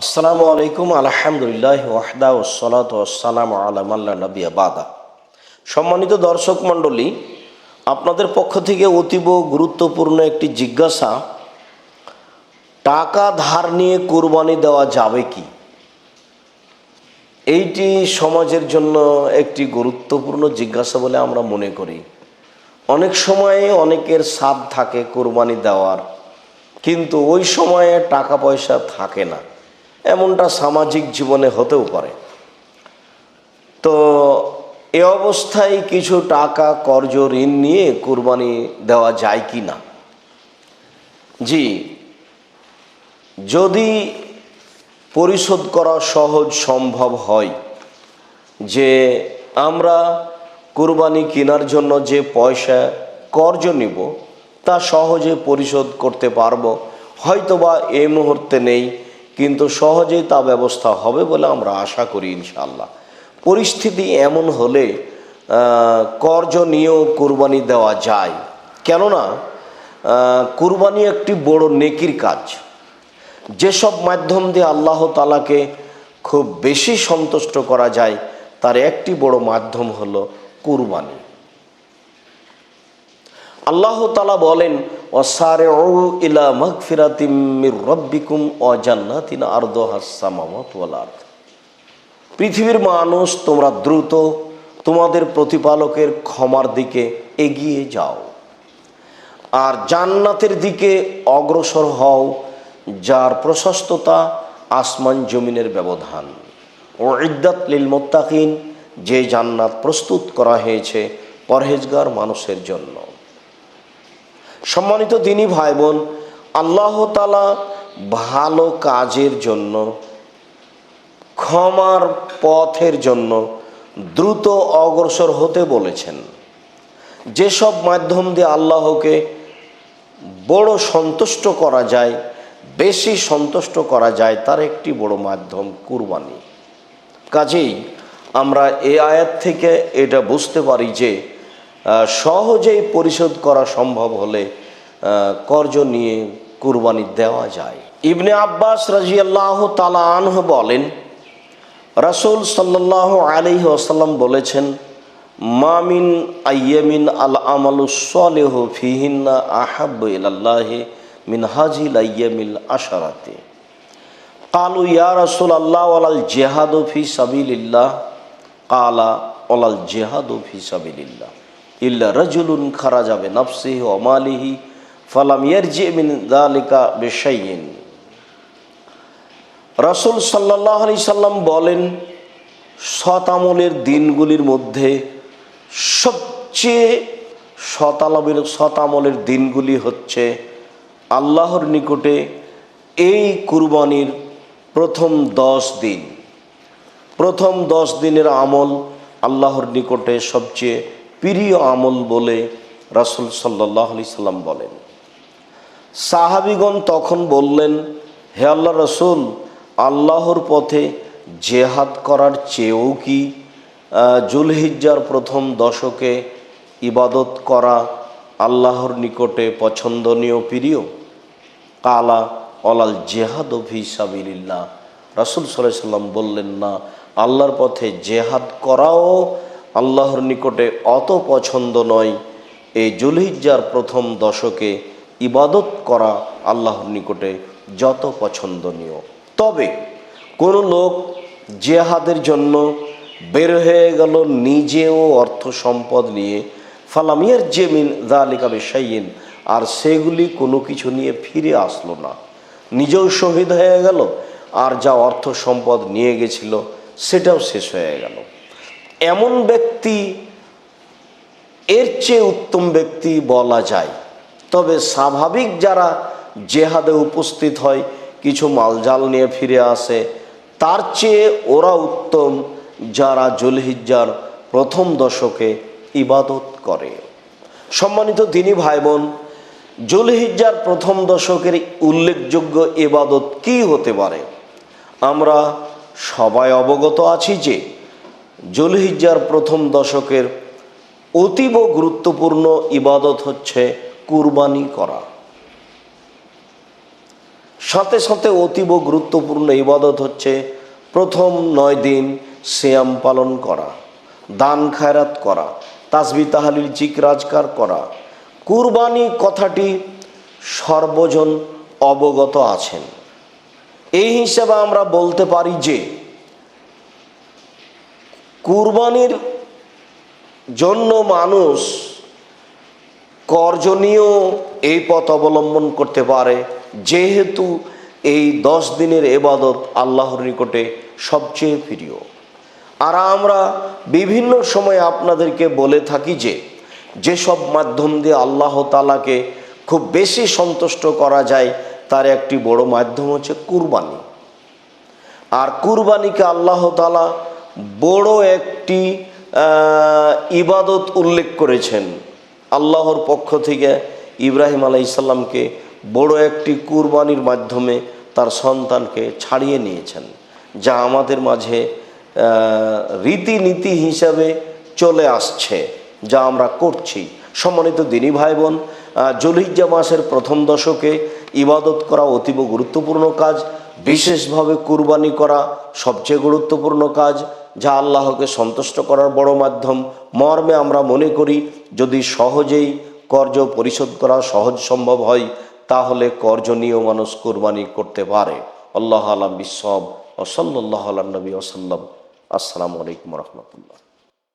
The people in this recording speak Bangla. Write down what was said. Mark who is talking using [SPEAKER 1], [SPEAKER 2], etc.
[SPEAKER 1] আসসালামু আলাইকুম আলহামদুলিল্লাহ ওয়াহদা ওয়াসসালাতু ওয়াসসালামু আলা মান লা নাবিয়্যা বাদা। সম্মানিত দর্শক মণ্ডলী, আপনাদের পক্ষ থেকে অতীব গুরুত্বপূর্ণ একটি জিজ্ঞাসা, টাকা ধার নিয়ে কুরবানি দেওয়া যাবে কি? এইটি সমাজের জন্য একটি গুরুত্বপূর্ণ জিজ্ঞাসা বলে আমরা মনে করি। অনেক সময়ে অনেকের সাধ থাকে কুরবানি দেওয়ার, কিন্তু ওই সময়ে টাকা পয়সা থাকে না, এমনটা সামাজিক জীবনে হতেও পারে। তো এ অবস্থায় কিছু টাকা কর্জ ঋণ নিয়ে কুরবানি দেওয়া যায় কি না? জি, যদি পরিশোধ করা সহজ সম্ভব হয়, যে আমরা কুরবানি কেনার জন্য যে পয়সা কর্জ নিব তা সহজে পরিশোধ করতে পারবো, হয়তোবা এই মুহূর্তে নেই, কিন্তু সহজেই তা ব্যবস্থা হবে বলে আমরা আশা করি ইনশাআল্লাহ। পরিস্থিতি এমন হলে কর্জ নিয়েও কুরবানি দেওয়া যায়, কেননা কুরবানি একটি বড় নেকির কাজ। যেসব মাধ্যম দিয়ে আল্লাহ তাআলাকে খুব বেশি সন্তুষ্ট করা যায় তার একটি বড় মাধ্যম হলো কুরবানি। আল্লাহ তাআলা বলেন, ওয়াসারিউ ইলা মাগফিরাতিম মির রাব্বিকুম ওয়া জান্নাতিন আরদুহাস সামাওয়াতু ওয়াল আরদ। পৃথিবীর মানুষ, তোমরা দ্রুত তোমাদের প্রতিপালকের ক্ষমার দিকে এগিয়ে যাও আর জান্নাতের দিকে অগ্রসর হও, যার প্রশস্ততা আসমান জমিনের ব্যবধান। উইদ্দাত লিল মুত্তাকিন, যে জান্নাত প্রস্তুত করা হয়েছে পরহেজগার মানুষের জন্য। সম্মানিত দিনী ভাই বোন, আল্লাহ তাআলা ভালো কাজের জন্য, ক্ষমার পথের জন্য দ্রুত অগ্রসর হতে বলেছেন। যেসব মাধ্যম দিয়ে আল্লাহকে বড় সন্তুষ্ট করা যায়, বেশি সন্তুষ্ট করা যায়, তার একটি বড় মাধ্যম কুরবানি। কাজেই আমরা এই আয়াত থেকে এটা বুঝতে পারি যে সহজেই পরিশোধ করা সম্ভব হলে কর্জ নিয়ে কুরবানি দেওয়া যায়। ইবনে আব্বাস রাদিয়াল্লাহু তাআলা আনহু বলেন, রাসূল সাল্লাল্লাহু আলাইহি ওয়াসাল্লাম বলেছেন, মা মিন আইয়ামিন আল আমালুস সালিহু ফিহিন্না আহাব্বু ইলাল্লাহি মিন হাজিল আইয়ামিল আশারাতি। ক্বালু ইয়া রাসূলাল্লাহ ওয়ালাল জিহাদু ফি সাবিলিল্লাহ। ক্বালা ওয়ালাল জিহাদু ফি সাবিলিল্লাহ ইল্লা রাজুলুন খারাজা বিনাফসিহি ওয়া মালিহি ফালাম ইয়ারজি মিন যালিকা বিশাইইন। রাসূল সাল্লাল্লাহু আলাইহি সাল্লাম বলেন, সৎ আমলের দিনগুলির মধ্যে সবচেয়ে সৎ আমলের দিনগুলি হচ্ছে আল্লাহর নিকটে এই কুরবানির প্রথম 10 দিন। প্রথম 10 দিনের আমল আল্লাহর নিকটে সবচেয়ে প্রিয় আমল বলে রাসূল সাল্লাল্লাহু আলাইহি সাল্লাম বলেন। সাহাবীগণ তখন বললেন, হে আল্লাহর রাসূল, আল্লাহর পথে জেহাদ করার চেয়েও কি যুলহিজ্জার প্রথম দশকে ইবাদত করা আল্লাহর নিকটে পছন্দনীয় প্রিয়? কালা ওয়ালাল জিহাদু ফি সাবিলিল্লাহ। রাসূল সাল্লাল্লাহু আলাইহি সাল্লাম বললেন, না, আল্লাহর পথে জেহাদ করাও আল্লাহর নিকটে অত পছন্দ নয়, এই যুলহিজ্জার প্রথম দশকে ইবাদত করা আল্লাহর নিকটে যত পছন্দনীয়। তবে কোনো লোক জেহাদের জন্য বের হয়ে গেল নিজেও অর্থ সম্পদ নিয়ে, ফালাম ইয়ারজি মিন যালিকা বিশাইইন, আর সেগুলি কোনো কিছু নিয়ে ফিরে আসলো না, নিজেও শহীদ হয়ে গেল আর যা অর্থ সম্পদ নিয়ে গেছিল সেটাও শেষ হয়ে গেল। এমন ব্যক্তি এর চেয়ে উত্তম ব্যক্তি বলা যায়। তবে স্বাভাবিক যারা জেহাদে উপস্থিত হয়, কিছু মালজাল নিয়ে ফিরে আসে, তার চেয়ে ওরা উত্তম যারা যুলহিজ্জার প্রথম দশকে ইবাদত করে। সম্মানিত দিনী ভাই বোন, যুলহিজ্জার প্রথম দশকের উল্লেখযোগ্য ইবাদত কি হতে পারে? আমরা সবাই অবগত আছি যে যুলহিজ্জার প্রথম দশকের অতীব গুরুত্বপূর্ণ ইবাদত হচ্ছে কুরবানি করা। সাথে সাথে অতীব গুরুত্বপূর্ণ ইবাদত হচ্ছে প্রথম 9 দিন সিয়াম পালন করা, দান খায়রাত করা, তাসবিহ তাহলিল জিকির আজকার করা। কুরবানি কথাটি সর্বজন অবগত আছেন। এই হিসাবে আমরা বলতে পারি যে কুরবানির জন্য মানুষ কর্জনীয় এই পথ অবলম্বন করতে পারে, যেহেতু এই 10 দিনের ইবাদত আল্লাহর নিকটে সবচেয়ে প্রিয়। আর আমরা বিভিন্ন সময় আপনাদেরকে বলে থাকি যে যেসব মাধ্যম দিয়ে আল্লাহ তাআলাকে খুব বেশি সন্তুষ্ট করা যায় তার একটি বড় মাধ্যম হচ্ছে কুরবানি। আর কুরবানিকে আল্লাহ তাআলা বড় একটি ইবাদত উল্লেখ করেছেন। আল্লাহর পক্ষ থেকে ইব্রাহিম আলাইহিস সালামকে বড় একটি কুরবানির মাধ্যমে তার সন্তানকে ছাড়িয়ে নিয়েছেন, যা আমাদের মাঝে রীতিনীতি হিসাবে চলে আসছে, যা আমরা করছি। সম্মানিত দিনী ভাই বোন, যুলহিজ্জা মাসের প্রথম দশকে ইবাদত করা অতীব গুরুত্বপূর্ণ কাজ। বিশেষভাবে কুরবানি করা সবচেয়ে গুরুত্বপূর্ণ কাজ, যা আল্লাহকে সন্তুষ্ট করার বড় মাধ্যম। মর্মে আমরা মনে করি যদি সহজেই কর্জ পরিশোধ করা সহজ সম্ভব হয়, তাহলে কর্জনীয় মানুষ কুরবানি করতে পারে। আল্লাহ আলাম বিসওয়াব। ওয়া সাল্লাল্লাহু আলা নবী ওয়া সাল্লাম। আসসালামু আলাইকুম ওয়া রাহমাতুল্লাহ।